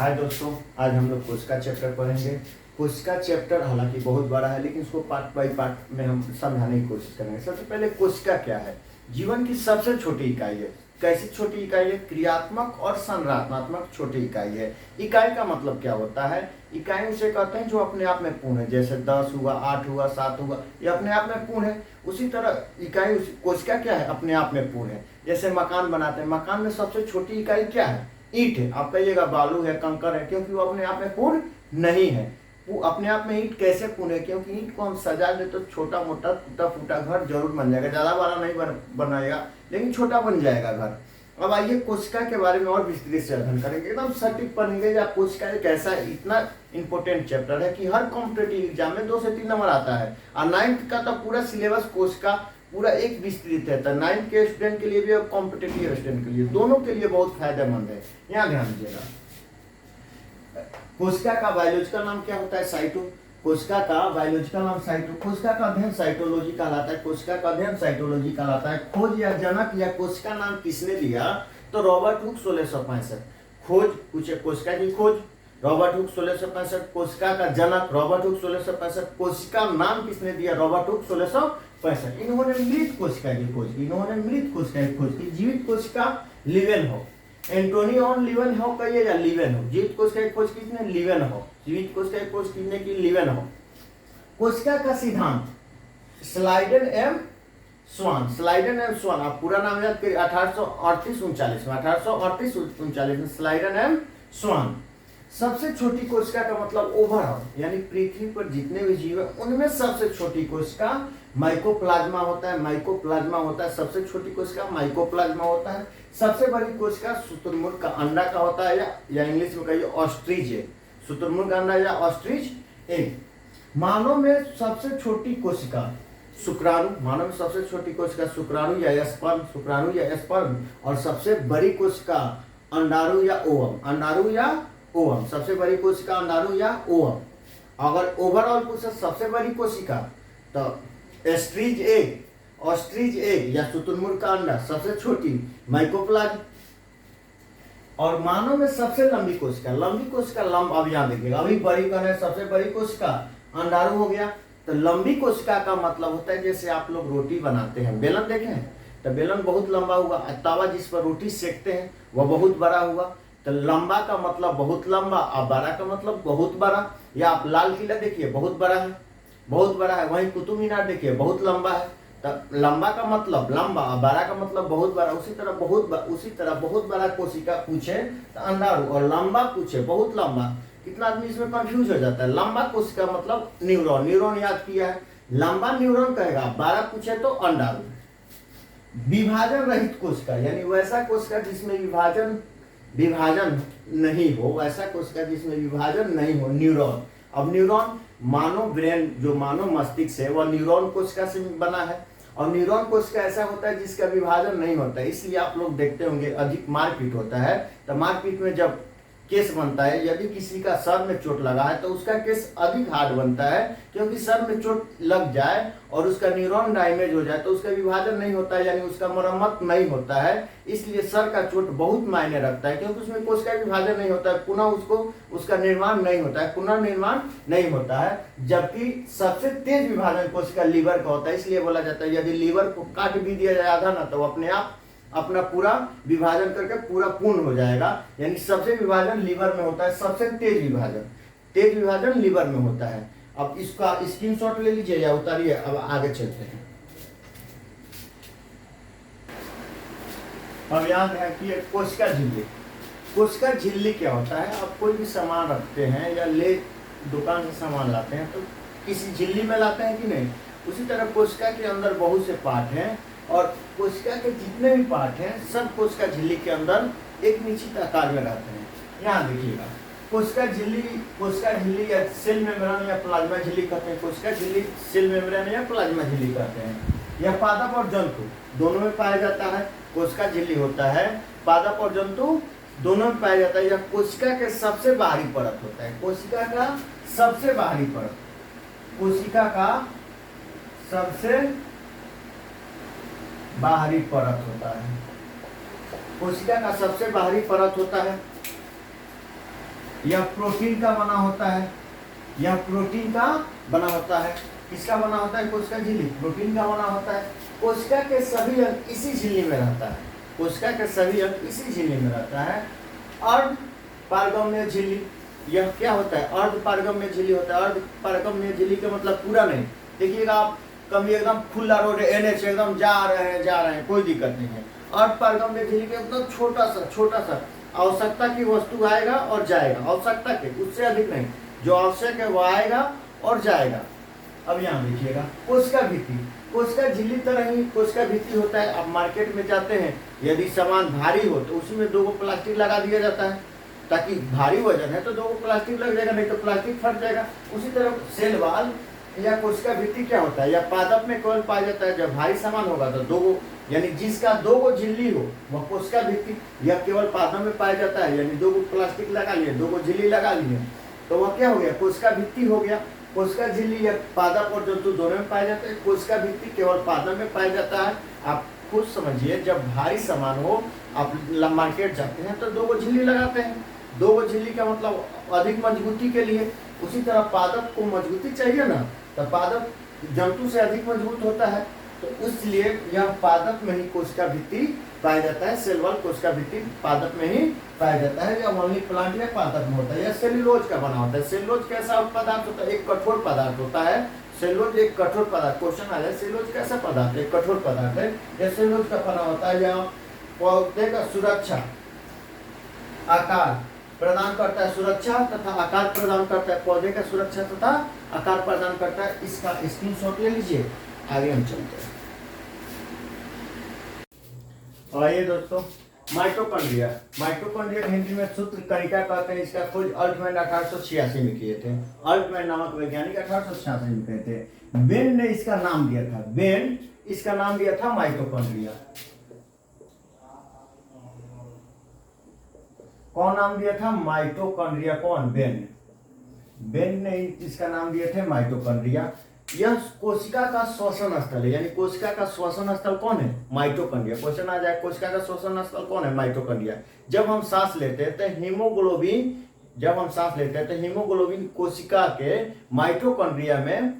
हाय दोस्तों, आज हम लोग कोशिका चैप्टर पढ़ेंगे। कोशिका चैप्टर हालांकि बहुत बड़ा है, लेकिन इसको पार्ट बाय पार्ट में हम समझाने की कोशिश करेंगे। सबसे पहले कोशिका क्या है? जीवन की सबसे छोटी इकाई है। कैसी छोटी इकाई है? क्रियात्मक और संरचनात्मक छोटी इकाई है। इकाई का मतलब क्या होता है? इकाई उसे कहते हैं जो अपने आप में पूर्ण है। जैसे 10 हुआ, 8 हुआ, 7 हुआ, ये अपने आप में पूर्ण है। उसी तरह इकाई कोशिका क्या है? अपने आप में पूर्ण है। जैसे मकान बनाते हैं, मकान में सबसे छोटी इकाई क्या है? ईंट है। आप कहिएगा बालू है, कंकर है, क्योंकि वो अपने आप में पूर्ण नहीं है। वो अपने आप में ईंट कैसे पूर्ण है? क्योंकि ईंट को हम सजा दे तो छोटा मोटा टूटा फूटा घर जरूर बन जाएगा, ज्यादा बड़ा नहीं बनाएगा, लेकिन छोटा बन जाएगा घर। अब आइए कोशिका के बारे में और विस्तृत से अध्ययन करेंगे, एकदम सटीक पढ़ेंगे। या कोशिका एक ऐसा इतना इंपॉर्टेंट चैप्टर है कि हर कॉम्पिटेटिव एग्जाम में 2 से 3 नंबर आता है। और 9th का तो पूरा सिलेबस कोशिका पूरा एक विस्तृत है, तो 9th के स्टूडेंट के लिए भी और कॉम्पिटेटिव स्टूडेंट के लिए, दोनों के लिए बहुत फायदेमंद है। यहाँ ध्यान दीजिएगा। कोशिका का बायोलॉजिकल नाम क्या होता है? साइटो। कोशिका का बायोलॉजिकल नाम साइटो। कोशिका का अध्ययन साइटोलॉजी कहलाता है। कोशिका का अध्ययन साइटोलॉजी कहलाता है। खोज या जनक या कोशिका नाम किसने दिया? तो रॉबर्ट हुक 1665। खोज पूछे, कोशिका की खोज रॉबर्ट हुक 1665। कोशिका का जनक रॉबर्ट हुक 1665। कोशिका नाम किसने दिया? Robert Hooke 1665। इन्होंने मृत कोशिका की खोज की। इन्होंने मृत कोशिका की खोज की। जीवित कोशिका लीवेनहॉक, एंटोनी ऑन लीवेनहॉक कहिए या लीवेनहॉक। जीवित कोशिका की खोज किसने? लीवेनहॉक। जीवित कोशिका की खोज किसने की? लीवेनहॉक। कोशिका का सिद्धांत स्लाइडन एम स्वान। स्लाइडन एम स्वान, आप पूरा नाम याद करिए। 1838-39 में, 1838-39 में स्लाइडन एम स्वान। सबसे छोटी कोशिका का मतलब ओवरऑल, यानी पृथ्वी पर जितने भी जीव है उनमें सबसे छोटी कोशिका माइकोप्लाज्मा होता है। माइकोप्लाज्मा होता है सबसे छोटी कोशिका, माइकोप्लाज्मा होता है। सबसे बड़ी कोशिका शुतुरमुर्ग का अंडा का होता है, या इंग्लिश में कहिए ऑस्ट्रिच एग। शुतुरमुर्ग अंडा या ऑस्ट्रिच एग। मानव में सबसे छोटी कोशिका शुक्राणु। मानव में सबसे छोटी कोशिका शुक्राणु या स्पर्म, शुक्राणु या स्पर्म। और सबसे बड़ी कोशिका अंडाणु या ओवम, अंडाणु या ओवम। सबसे बड़ी कोशिका अंडाणु या ओवम। अगर ओवरऑल पूछे सबसे बड़ी कोशिका तो एस्ट्रिच एग, ऑस्ट्रिच एग या शुतुरमुर्ग का अंडा सबसे छोटी माइकोप्लाज्मा। और मानव में सबसे लंबी कोशिका, लंबी कोशिका अब यहाँ देखिएगा, अभी बड़ी करने सबसे बड़ी कोशिका अंडाणु हो गया। तो लंबी कोशिका का मतलब होता है जैसे आप लोग रोटी बनाते हैं, बेलन देखे हैं तो बेलन बहुत लंबा हुआ। तवा जिस पर रोटी सेकते हैं वह बहुत बड़ा हुआ। तो लंबा का मतलब बहुत लंबा, और बड़ा का मतलब बहुत बड़ा। या आप लाल किला देखिए, बहुत बड़ा है, बहुत बड़ा है। वहीं कुतुब मीनार देखिए, बहुत लंबा है। तो लंबा का मतलब लंबा और बड़ा का मतलब बहुत बड़ा। उसी तरह बहुत बड़ा कोशिका पूछे तो अंडाणु, और लंबा पूछे बहुत लंबा। कितना आदमी इसमें कंफ्यूज हो जाता है। लंबा कोशिका मतलब न्यूरॉन, न्यूरॉन याद किया है, लंबा न्यूरॉन कहेगा। बड़ा पूछे तो अंडाणु। विभाजन रहित कोशिका, यानी वैसा कोशिका जिसमें विभाजन नहीं हो, वैसा कोशिका जिसमें विभाजन नहीं हो, न्यूरॉन। अब न्यूरॉन मानव ब्रेन, जो मानव मस्तिष्क है, वह न्यूरॉन कोशिका से बना है। और न्यूरॉन कोशिका ऐसा होता है जिसका विभाजन नहीं होता है। इसलिए आप लोग देखते होंगे अधिक मारपीट होता है। तो मारपीट में जब केस बनता है, यदि किसी का सर में चोट लगा है तो उसका केस अधिक हार्ड बनता है, क्योंकि सर में चोट लग जाए और उसका न्यूरॉन डैमेज हो जाए तो उसका विभाजन नहीं होता है, यानी उसका मरम्मत नहीं होता है। इसलिए सर का चोट बहुत मायने रखता है, क्योंकि उसमें कोशिका विभाजन नहीं होता है, पुनः उसका निर्माण नहीं होता है, पुनर्निर्माण नहीं होता है। जबकि सबसे तेज विभाजन कोशिका लीवर का होता है। इसलिए बोला जाता है यदि लीवर को काट भी दिया जाए आधा ना, तो अपने आप अपना पूरा विभाजन करके पूरा पूर्ण हो जाएगा। यानी सबसे विभाजन लीवर में होता है, सबसे तेज विभाजन लीवर में होता है। अब इसका स्क्रीनशॉट ले लीजिए या उतारिए। अब आगे चलते हैं। अब याद है कि कोशिका झिल्ली। कोशिका झिल्ली क्या होता है? आप कोई भी सामान रखते हैं या दुकान से सामान लाते हैं तो किसी झिल्ली में लाते हैं कि नहीं? उसी तरह कोशिका के अंदर बहुत से पार्ट हैं, और कोशिका के जितने भी पार्ट हैं सब कोशिका झिल्ली के अंदर एक निश्चित आकार में रहते हैं। यहाँ देखिएगा, कोशिका झिल्ली या सेल मेम्ब्रेन या प्लाज्मा झिल्ली कहते हैं। कोशिका झिल्ली सेल मेम्ब्रेन या प्लाज्मा झिल्ली कहते हैं। यह पादप और जंतु दोनों में पाया जाता है। कोशिका झिल्ली होता है, पादप और जंतु दोनों में पाया जाता है। यह कोशिका के सबसे बाहरी परत होता है। कोशिका का सबसे बाहरी परत, कोशिका का सबसे बाहरी परत होता है। कोशिका का सबसे बाहरी परत होता है। यह प्रोटीन का बना होता है, यह प्रोटीन का बना होता है। किसका बना होता है? कोशिका झिल्ली प्रोटीन का बना होता है। कोशिका के सभी अंग इसी झिल्ली में रहता है, कोशिका के सभी अंग इसी झिल्ली में रहता है। अर्ध पारगम्य झिल्ली, यह क्या होता है? अर्ध पारगम्य झिल्ली होता है। अर्ध पारगम्य झिल्ली का मतलब पूरा नहीं। देखिएगा आप कभी एकदम खुला रोड NH एकदम जा रहे हैं कोई दिक्कत नहीं है। अर्ध पारगम्य झिल्ली के मतलब छोटा सा आवश्यकता की वस्तु आएगा और जाएगा, आवश्यकता के, उससे अधिक नहीं। जो आवश्यक है वो आएगा और जाएगा। अब यहाँ देखिएगा कोशिका भित्ति, कोशिका झिल्ली तरह ही कोशिका भित्ति होता है। आप मार्केट में जाते हैं, यदि सामान भारी हो तो उसी में 2 प्लास्टिक लगा दिया जाता है, ताकि भारी वजन है तो 2 प्लास्टिक लग जाएगा, नहीं तो प्लास्टिक फट जाएगा। उसी तरह सेल वाल या कोशिका भित्ति क्या होता है? या पादप में केवल पाया जाता है। जब भारी सामान होगा तो 2 यानी जिसका 2 झिल्ली हो वह कोशिका भित्ति, या केवल पादप में पाया जाता है, यानी 2 प्लास्टिक लगा लिए, 2 झिल्ली लगा लिए, तो वह क्या हो गया? कोशिका भित्ति हो गया। कोशिका झिल्ली या पादप और जंतु दोनों में पाया जाता है। कोशिका भित्ति केवल पादप में पाया जाता है। आप खुद समझिए, जब भारी सामान हो, आप मार्केट जाते हैं तो 2 झिल्ली लगाते हैं। 2 झिल्ली का मतलब अधिक मजबूती के लिए। उसी तरह पादप को मजबूती चाहिए ना, तो पादप जंतु से अधिक मजबूत होता है, तो इसलिए यह पादप में ही कोशिका भित्ति पाया जाता है। सेल वॉल कोशिका भित्ति पादप में ही पाया जाता है, या ओनली प्लांट या पादप में होता है। यह सेल्यूलोज का बना होता है। सेल्यूलोज कैसा पदार्थ होता है? एक कठोर पदार्थ होता है। सेल्यूलोज एक कठोर पदार्थ, क्वेश्चन आ जाए सेल्यूलोज कैसा पदार्थ है? कठोर पदार्थ है। यह सेल्यूलोज का बना होता है। यह पौधे का सुरक्षा आकार प्रदान करता है, सुरक्षा तथा आकार प्रदान करता है। पौधे का सुरक्षा तथा आकार प्रदान करता है। इसका स्क्रीनशॉट ले लीजिए, आगे हम चलते हैं। आइए दोस्तों, माइटोकॉन्ड्रिया, माइटोकॉन्ड्रिया हिंदी में सूत्र कणिका कहते हैं। इसका खोज अल्टमैन 1886 में किए थे। अल्टमैन नामक वैज्ञानिक 1886 में किए थे। बेन ने इसका नाम दिया था, बेन इसका नाम दिया था माइटोकॉन्ड्रिया। कौन नाम दिया था? माइटोकॉन्ड्रिया। कौन? बेन। बेन ने इसका नाम दिए थे माइटोकॉन्ड्रिया। यह कोशिका का श्वसन स्थल है, यानी कोशिका का श्वसन स्थल कौन है? माइटोकॉन्ड्रिया। क्वेश्चन आ जाए कोशिका का श्वसन स्थल कौन है? माइटोकॉन्ड्रिया। जब हम सांस लेते हैं तो हीमोग्लोबिन कोशिका के माइटोकॉन्ड्रिया में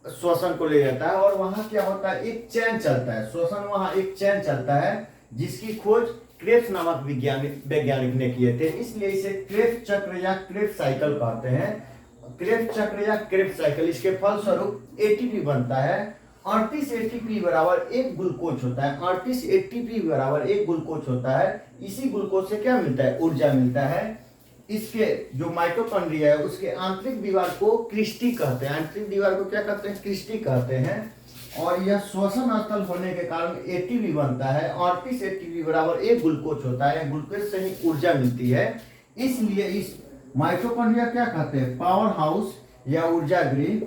श्वसन को ले जाता है, और वहां क्या होता है? एक चैन चलता है श्वसन, वहां एक चैन चलता है जिसकी खोज क्रेब्स नामक वैज्ञानिक ने किए थे। इसलिए इसे क्रेब्स चक्र या क्रेब्स साइकिल कहते हैं। क्रेब्स चक्र या क्रेब्स साइकिल, इसके फलस्वरूप एटीपी बनता है। 38 एटीपी बराबर 1 ग्लूकोज होता है। 38 एटीपी बराबर 1 ग्लूकोज होता है। इसी ग्लूकोज से क्या मिलता है? ऊर्जा मिलता है। इसके जो माइटोकॉन्ड्रिया है उसके आंतरिक दीवार को क्रिस्टी कहते हैं। आंतरिक दीवार को क्या कहते हैं? क्रिस्टी कहते हैं। और यह श्वसन स्थल होने के कारण एटीपी बनता है। 38 एटीपी बराबर 1 ग्लूकोज होता है। ग्लूकोज से ही ऊर्जा मिलती है। इसलिए इस माइटोकॉन्ड्रिया क्या कहते हैं? पावर हाउस या ऊर्जा गृह,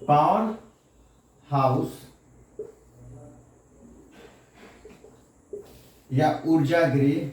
पावर हाउस या ऊर्जा गृह